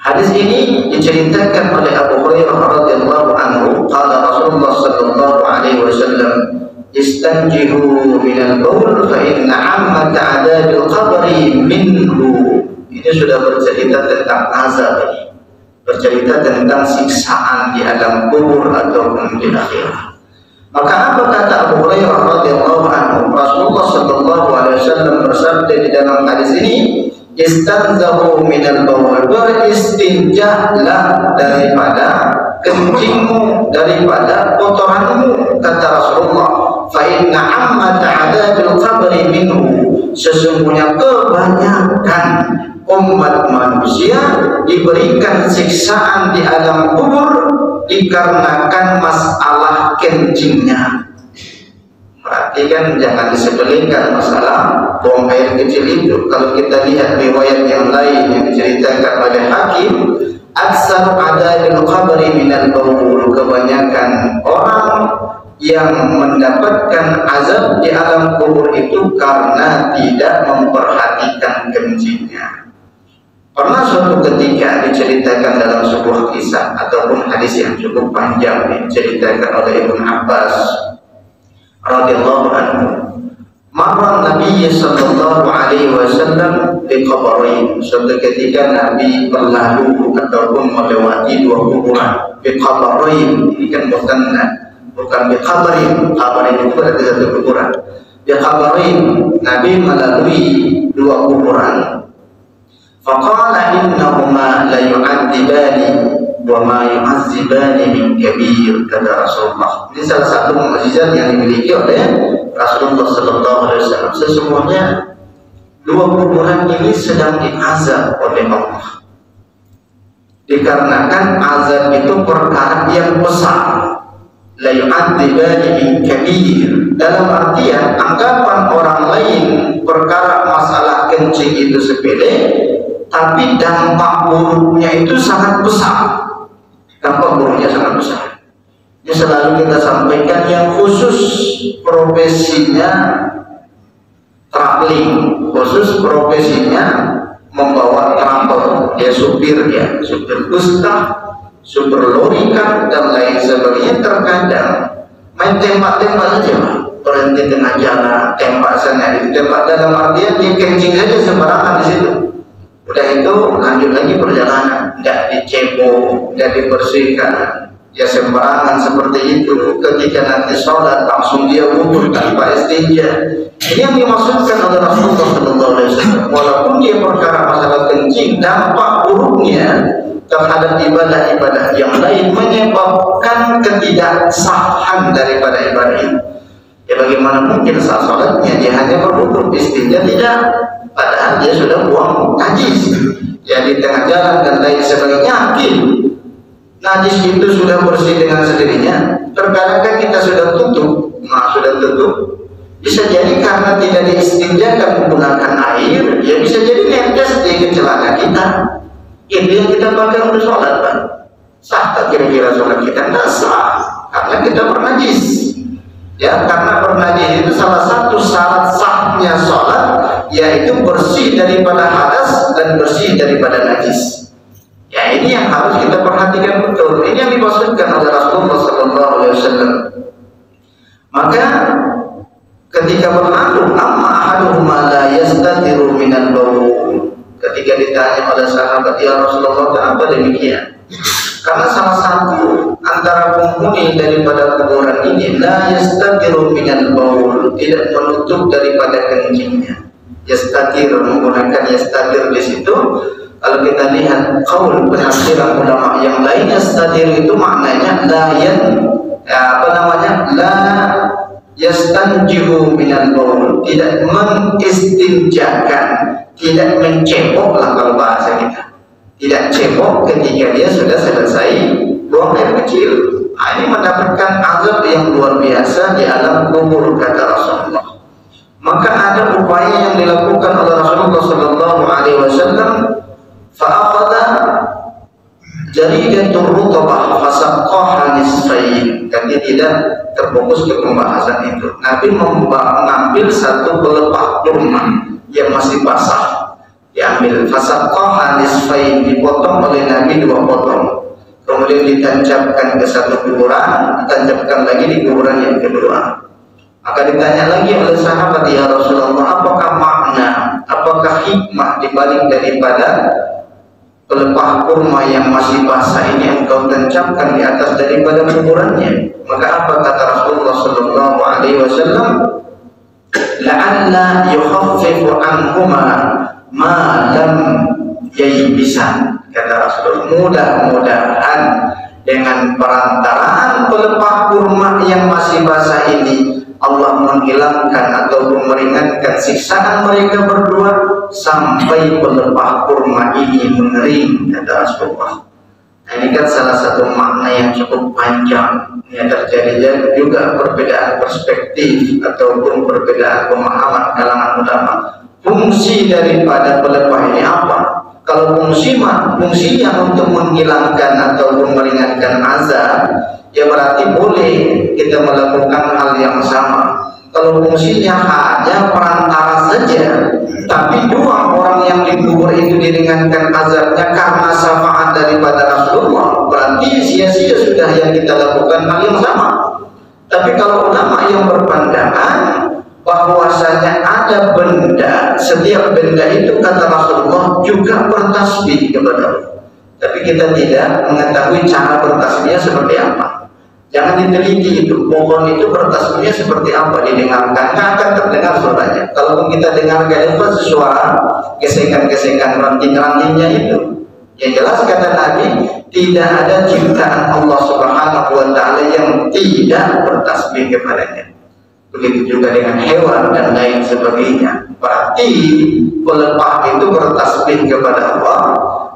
Hadis ini diceritakan oleh Abu Hurairah radhiyallahu anhu, qala Rasulullah sallallahu alaihi wasallam, istanjihu minal baul fa inna ammata adabil qabri minhu. Ini sudah bercerita tentang azab ini, bercerita tentang siksaan di alam kubur ataupun di akhirat. Maka apa kata Abu Hurairah radhiyallahu anhu? Rasulullah sallallahu alaihi wasallam bersabda di dalam hadis ini, istanzahu minal baul, beristinjahlah daripada kencingmu, daripada kotoranmu, kata Rasulullah. Fa inna ammata adabil qabri minhu, sesungguhnya kebanyakan umat manusia diberikan siksaan di alam kubur dikarenakan masalah kencingnya. Perhatikan, jangan disepelekan masalah buang air kecil itu. Kalau kita lihat riwayat yang lain yang diceritakan oleh Hakim, aksar adabil qabri minal baul, kebanyakan orang yang mendapatkan azab di alam kubur itu karena tidak memperhatikan kencingnya. Pernah suatu ketika diceritakan dalam sebuah kisah ataupun hadis yang cukup panjang diceritakan oleh Ibnu Abbas radhiyallahu anhu, marra Nabi sallallahu alaihi wasallam di qabrain. Suatu ketika Nabi berlalu ataupun melewati dua kuburan. Di qabrain ini kan bukan di qabrin. Qabrin itu berarti satu kuburan. Di qabrain Nabi melalui dua kuburan. Faqala innahuma la yu'adzibani wa ma yu'adzibani min kabir, kata Rasulullah. Ini salah satu mukjizat yang dimiliki oleh Rasulullah sallallahu alaihi wasallam. Sesungguhnya dua kuburan ini sedang diazab oleh Allah. Dikarenakan azab itu perkara yang besar. La yu'adzibani min kabir, dalam artian anggapan orang lain perkara masalah kencing itu sepele, tapi dampak buruknya itu sangat besar. Dampak buruknya sangat besar. Ini selalu kita sampaikan yang khusus profesinya traveling, khusus profesinya membawa travel, dia supir bus supir lori dan lain sebagainya. Terkadang main tembak-tembak saja, berhenti tengah jalan, tembak sana, tembak dalam artian dia kencing saja sembarangan di situ. Udah itu lanjut lagi perjalanan, tidak dicebok, tidak dibersihkan, ya sembarangan seperti itu. Ketika nanti sholat langsung dia wudhu tanpa istinja. Ini yang dimaksudkan oleh Rasulullah SAW. Walaupun dia perkara masalah kencing, dampak buruknya terhadap ibadah-ibadah yang lain menyebabkan ketidaksahan daripada ibadah itu. Ya bagaimana mungkin saat sholatnya dia hanya berwudhu, istinja tidak, padahal dia sudah buang najis ya di tengah jalan dan lain sebagainya. Yakin najis itu sudah bersih dengan sendirinya. Terkadang kan kita sudah tutup, bisa jadi karena tidak diistinjakan menggunakan air, ya bisa jadi netes di celana kita. Ini yang kita pakai untuk sholat, Pak. Sah tak kira-kira sholat kita? Tidak sah, karena kita bernajis. Ya, karena bernajis itu salah satu syarat sahnya sholat, yaitu bersih daripada hadas dan bersih daripada najis. Ya, ini yang harus kita perhatikan betul. Ini yang dimaksudkan oleh Rasulullah SAW. Maka ketika berlalu, amma ahaduhuma la yastatiru minal baul. Ketika ditanya oleh sahabat, ya Rasulullah, kenapa demikian? Karena salah satu antara penghuni daripada kuburan ini la yastatiru minal baul, tidak menutup daripada kencingnya. Yastatir, menggunakan yastatir di situ. Kalau kita lihat qaul penafsiran ulama yang lain, yastatir itu maknanya la yastanjihu minal baul, tidak mengistinjakan, tidak mencebok lah kalau bahasa kita. Tidak cebok ketika dia sudah selesai buang air kecil. Nah, ini mendapatkan azab yang luar biasa di alam kubur, kata Rasulullah. Maka ada upaya yang dilakukan oleh Rasulullah Sallallahu Alaihi Wasallam. Fa'akhadha jaridatur rutabah fasaqqaha nisfayn. Tapi tidak terfokus ke pembahasan itu. Nabi mengambil satu pelepah kurma yang masih basah, diambil fasaqqaha nisfayn, dipotong oleh Nabi Nabi 2 potong, kemudian ditancapkan ke satu kuburan, ditancapkan lagi di kuburan yang kedua. Maka ditanya lagi oleh sahabat, ya Rasulullah, apakah makna, apakah hikmah dibalik daripada pelepah kurma yang masih basah ini engkau tancapkan di atas daripada kuburannya? Maka apa kata Rasulullah sallallahu alaihi wasallam? La'alla yukhaffifu anhuma ma lam yaibisan. Kata Rasulullah, mudah-mudahan dengan perantaraan pelepah kurma yang masih basah ini Allah menghilangkan atau meringankan siksaan mereka berdua sampai pelepah kurma ini mengering, kata Rasulullah. Nah, ini kan salah satu makna yang cukup panjang. Yang terjadi juga perbedaan perspektif ataupun perbedaan pemahaman kalangan ulama. Fungsi daripada pelepah ini apa? Kalau fungsinya untuk menghilangkan ataupun meringankan azab, ya berarti boleh kita melakukan hal yang sama. Kalau fungsinya hanya perantara saja, tapi dua orang yang dikubur itu diringankan azabnya karena syafaat daripada Rasulullah, berarti sia-sia sudah yang kita lakukan hal yang sama. Tapi kalau ulama yang berpandangan bahwasanya ada benda, setiap benda itu kata Rasulullah juga bertasbih kepada Allah, tapi kita tidak mengetahui cara bertasbihnya seperti apa. Jangan diteliti itu, pohon itu bertasbihnya seperti apa, didengarkan, nggak akan terdengar suaranya. Kalau kita dengarkan itu suara gesekan-gesekan ranting-rantingnya itu. Yang jelas kata Nabi, tidak ada ciptaan Allah Subhanahu wa Ta'ala yang tidak bertasbih kepadanya. Begitu juga dengan hewan dan lain sebagainya. Berarti pelepah itu bertasbih kepada Allah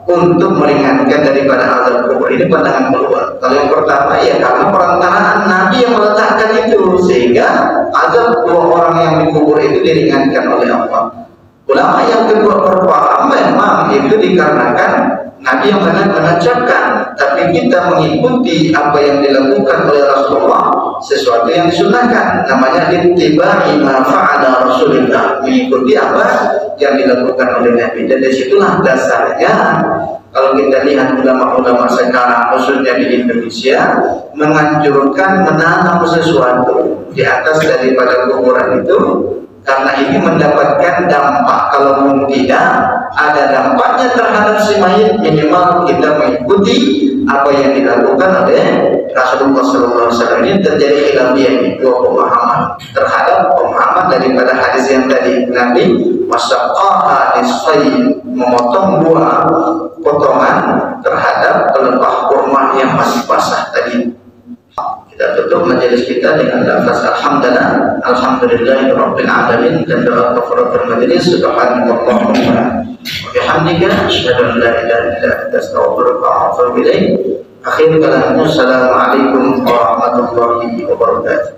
untuk meringankan daripada azab kubur. Ini pandangan keluar. Kalau yang pertama, ya karena perantaraan Nabi yang meletakkan itu, sehingga azab dua orang yang dikubur itu diringankan oleh Allah. Ulama yang kedua berpaham memang itu dikarenakan Nabi yang menancapkan, tapi kita mengikuti apa yang dilakukan oleh Rasulullah, sesuatu yang disunahkan, namanya ittiba'i ma fa'ala Rasulullah, mengikuti apa yang dilakukan oleh Nabi. Dan disitulah dasarnya kalau kita lihat ulama-ulama sekarang, khususnya di Indonesia, menganjurkan menanam sesuatu di atas daripada kuburan itu, karena ini mendapatkan dampak. Kalaupun tidak ada dampaknya terhadap si mayit, minimal kita mengikuti apa yang dilakukan oleh Rasulullah SAW. Ini terjadi khilafiyah, dua pemahaman terhadap pemahaman daripada hadis yang tadi. Nabi wasaqqaha nisfain, memotong dua potongan terhadap pelepah kurma yang masih basah tadi. Kita tutup majelis kita dengan lafaz alhamdulillah, alhamdulillahirabbil alamin, dan doa kafaratul majelis, subhanallahumma wa bihamdika asyhadu an la ilaha illa anta astaghfiruka wa atubu ilaik. Akhir kalam, assalamualaikum warahmatullahi wabarakatuh.